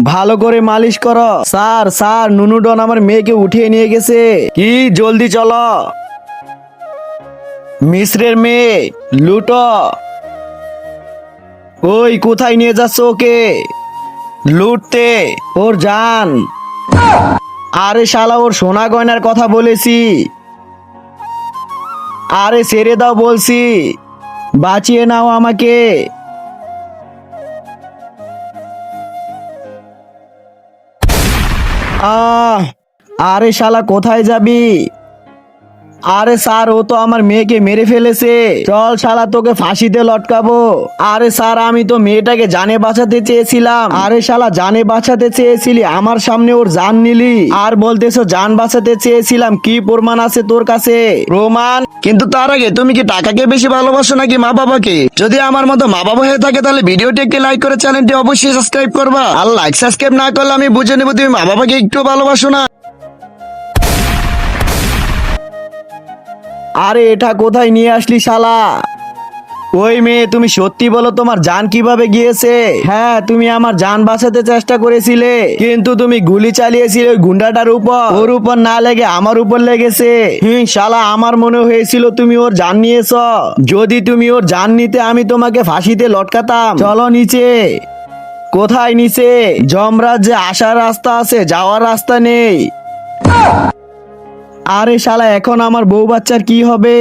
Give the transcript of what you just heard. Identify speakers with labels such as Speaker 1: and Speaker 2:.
Speaker 1: ভালো করে মালিশ করো। স্যার স্যার, নুনু ডন আমার মেয়েকে উঠিয়ে নিয়ে গেছে। কি, জলদি চলো। মিশ্রের মেয়ে, লুটো। ওই, কোথায় নিয়ে যাচ্ছ ওকে? লুটতে। ওর জান। আরে শালা, ওর সোনা গয়নার কথা বলেছি। আরে ছেড়ে দাও বলছি। বাঁচিয়ে নাও আমাকে। আহ আরে শালা, কোথায় যাবি? আরে স্যার, ও তো আমার মেয়েকে মেরে ফেলেছে। চল শালা, তোকে ফাঁসিতে লটকাবো। আরে স্যার, আমি তো মেয়েটাকে জানে বাঁচাতে চেয়েছিলাম। আরে শালা, জানে বাঁচাতে চেয়েছিলি, আমার সামনে ওর জান নিলি, আর বলতেছো জান বাঁচাতে চেয়েছিলাম। কি প্রমাণ আছে তোর কাছে? প্রমাণ? কিন্তু তার আগে, তুমি কি টাকাকে বেশি ভালোবাসো নাকি মা বাবাকে? যদি আমার মতো মা বাবা হয়ে থাকে তাহলে ভিডিওটি একটি লাইক করে চ্যানেলটি অবশ্যই সাবস্ক্রাইব করবা। আর লাইক সাবস্ক্রাইব না করলে আমি বুঝে নেবো তুমি মা বাবাকে একটু ভালোবাসো না। আরে এটা কোথায় নিয়ে আসলি শালা? ওই মেয়ে, তুমি সত্যি বলো, তোমার জান কিভাবে গিয়েছে? হ্যাঁ, তুমি আমার জান বাঁচাতে চেষ্টা করেছিলে, কিন্তু তুমি গুলি চালিয়েছিলে ওই গুন্ডাটার উপর। ওর উপর না লেগে আমার উপর লেগেছে। শালা, আমার মনে হয়েছিল তুমি ওর জান নিয়েছ। যদি তুমি ওর জান নিতে, আমি তোমাকে ফাঁসিতে লটকাতাম। চলো নিচে। কোথায় নিচে? যমরাজ্যে আসার রাস্তা আছে, যাওয়ার রাস্তা নেই। আরে শালা, এখন আমার বউ বাচ্চার কি হবে?